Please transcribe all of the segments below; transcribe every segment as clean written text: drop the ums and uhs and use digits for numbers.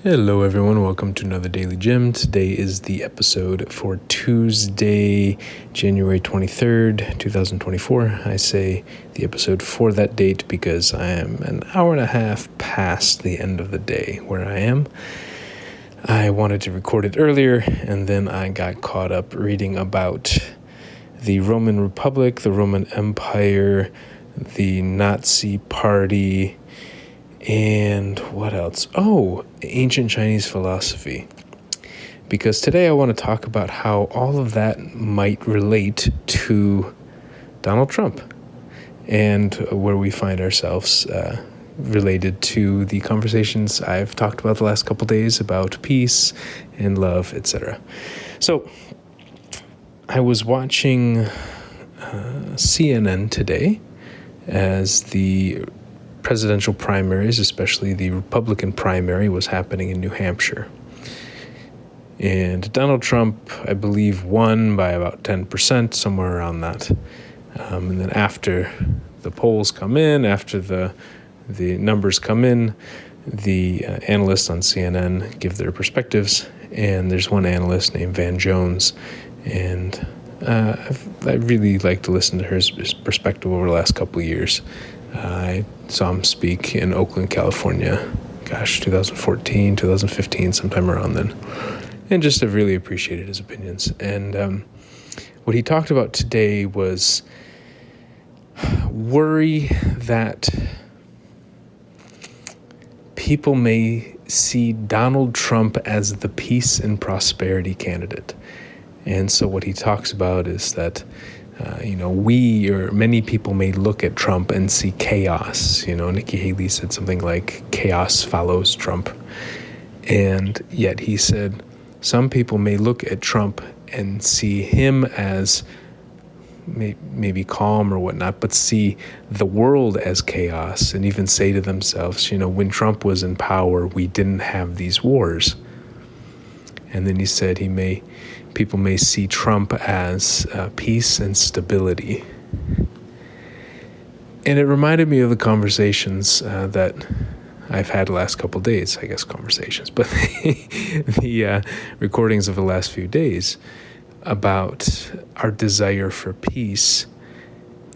Hello everyone, welcome to another DailyJim. Today is the episode for Tuesday, January 23rd, 2024. I say the episode for that date because I am an hour and a half past the end of the day where I am. I wanted to record it earlier, and then I got caught up reading about the Roman Republic, the Roman Empire, the Nazi Party, and what else? Oh, ancient Chinese philosophy. Because today I want to talk about how all of that might relate to Donald Trump and where we find ourselves related to the conversations I've talked about the last couple days about peace and love, etc. So I was watching CNN today as the presidential primaries, especially the Republican primary, was happening in New Hampshire. And Donald Trump, I believe, won by about 10%, somewhere around that. And then after the polls come in, after the numbers come in, the analysts on CNN give their perspectives. And there's one analyst named Van Jones, and I really like to listen to his perspective over the last couple of years. I saw him speak in Oakland, California, 2014, 2015, sometime around then. And just have really appreciated his opinions. And what he talked about today was worry that people may see Donald Trump as the peace and prosperity candidate. And so what he talks about is that we or many people may look at Trump and see chaos. Nikki Haley said something like chaos follows Trump. And yet he said some people may look at Trump and see him as maybe calm or whatnot, but see the world as chaos and even say to themselves, when Trump was in power, we didn't have these wars. And then he said people may see Trump as peace and stability. And it reminded me of the conversations that I've had the last couple of days, but the recordings of the last few days about our desire for peace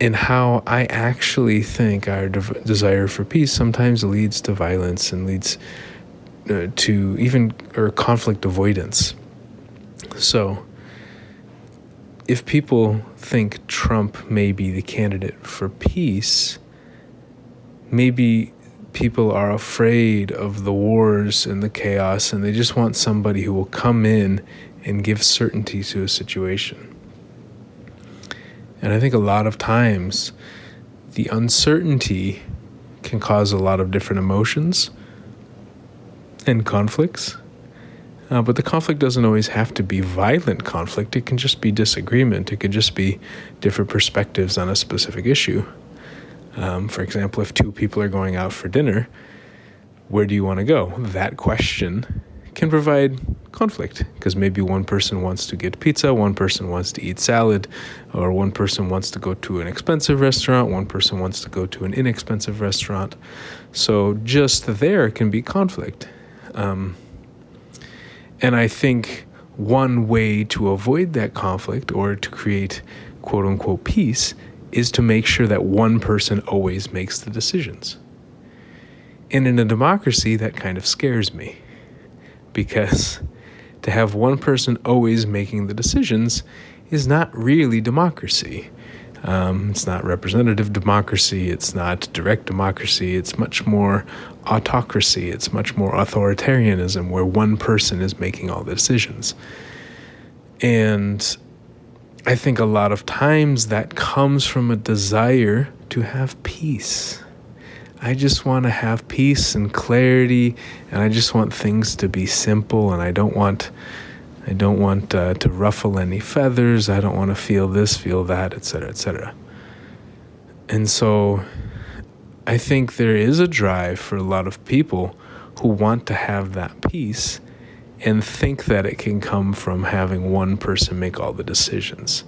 and how I actually think our desire for peace sometimes leads to violence and leads to even conflict avoidance. So, if people think Trump may be the candidate for peace, maybe people are afraid of the wars and the chaos, and they just want somebody who will come in and give certainty to a situation. And I think a lot of times, the uncertainty can cause a lot of different emotions and conflicts. But the conflict doesn't always have to be violent conflict. It can just be disagreement. It could just be different perspectives on a specific issue. For example, if two people are going out for dinner, where do you want to go? That question can provide conflict because maybe one person wants to get pizza, one person wants to eat salad, or one person wants to go to an expensive restaurant, one person wants to go to an inexpensive restaurant. So just there can be conflict. And I think one way to avoid that conflict or to create quote-unquote peace is to make sure that one person always makes the decisions. And in a democracy, that kind of scares me because to have one person always making the decisions is not really democracy. It's not representative democracy. It's not direct democracy. It's much more autocracy. It's much more authoritarianism where one person is making all the decisions. And I think a lot of times that comes from a desire to have peace. I just want to have peace and clarity, and I just want things to be simple, and I don't want to ruffle any feathers. I don't want to feel this, feel that, etc., etc. And so I think there is a drive for a lot of people who want to have that peace and think that it can come from having one person make all the decisions.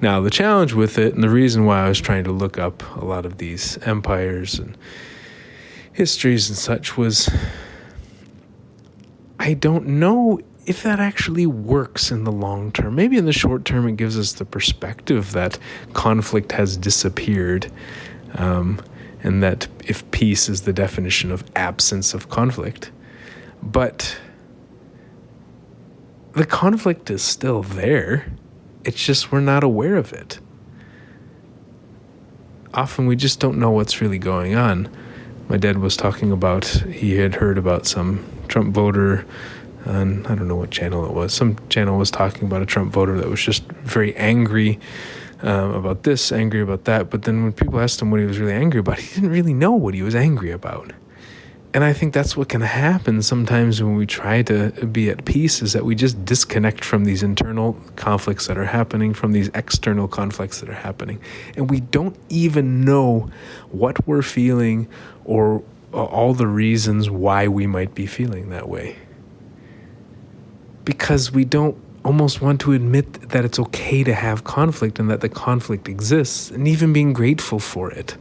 Now, the challenge with it, and the reason why I was trying to look up a lot of these empires and histories and such, was I don't know if that actually works in the long term. Maybe in the short term, it gives us the perspective that conflict has disappeared, and that if peace is the definition of absence of conflict. But the conflict is still there. It's just we're not aware of it. Often we just don't know what's really going on. My dad was talking about, he had heard about some Trump voter on, I don't know what channel it was. Some channel was talking about a Trump voter that was just very angry about this, angry about that. But then when people asked him what he was really angry about, he didn't really know what he was angry about. And I think that's what can happen sometimes when we try to be at peace, is that we just disconnect from these internal conflicts that are happening, from these external conflicts that are happening. And we don't even know what we're feeling or all the reasons why we might be feeling that way. Because we don't almost want to admit that it's okay to have conflict and that the conflict exists, and even being grateful for it.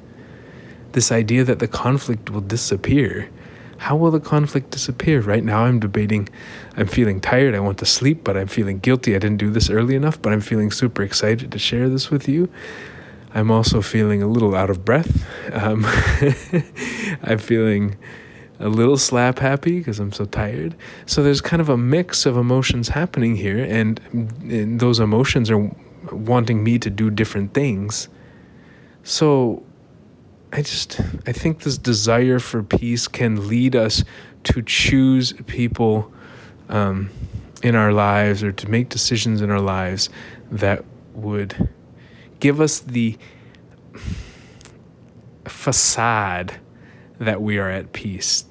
This idea that the conflict will disappear. How will the conflict disappear? Right now I'm debating, I'm feeling tired, I want to sleep, but I'm feeling guilty, I didn't do this early enough, but I'm feeling super excited to share this with you. I'm also feeling a little out of breath. I'm feeling a little slap happy because I'm so tired. So there's kind of a mix of emotions happening here, and those emotions are wanting me to do different things. So I think this desire for peace can lead us to choose people in our lives, or to make decisions in our lives that would give us the facade that we are at peace.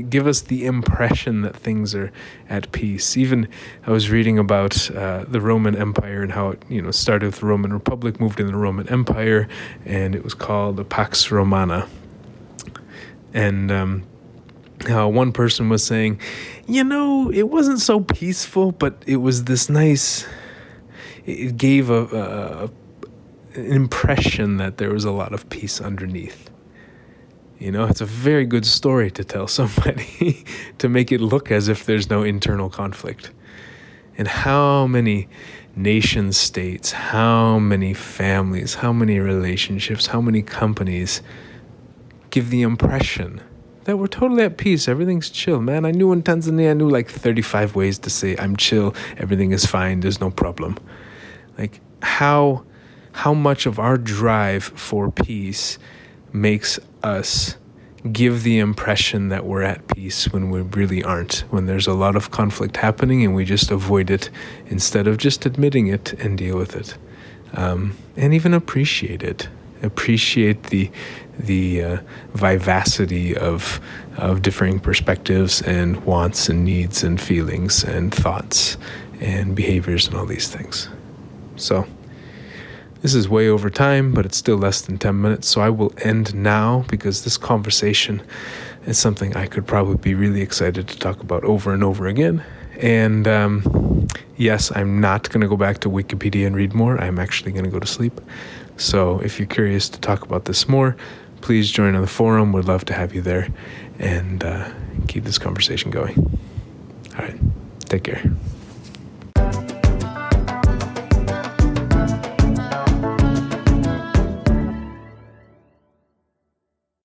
Give us the impression that things are at peace. Even I was reading about the Roman Empire and how it started with the Roman Republic, moved into the Roman Empire, and it was called the Pax Romana. And one person was saying, it wasn't so peaceful, but it was this nice. It gave an impression that there was a lot of peace underneath. It's a very good story to tell somebody to make it look as if there's no internal conflict. And how many nation states, how many families, how many relationships, how many companies give the impression that we're totally at peace, everything's chill. Man, I knew in Tanzania, I knew like 35 ways to say I'm chill, everything is fine, there's no problem. Like how much of our drive for peace makes us give the impression that we're at peace when we really aren't, when there's a lot of conflict happening and we just avoid it instead of just admitting it and deal with it, and even appreciate it. Appreciate the vivacity of differing perspectives and wants and needs and feelings and thoughts and behaviors and all these things. So this is way over time, but it's still less than 10 minutes, so I will end now, because this conversation is something I could probably be really excited to talk about over and over again. And yes, I'm not going to go back to Wikipedia and read more. I'm actually going to go to sleep. So if you're curious to talk about this more, please join on the forum. We'd love to have you there and keep this conversation going. All right, take care.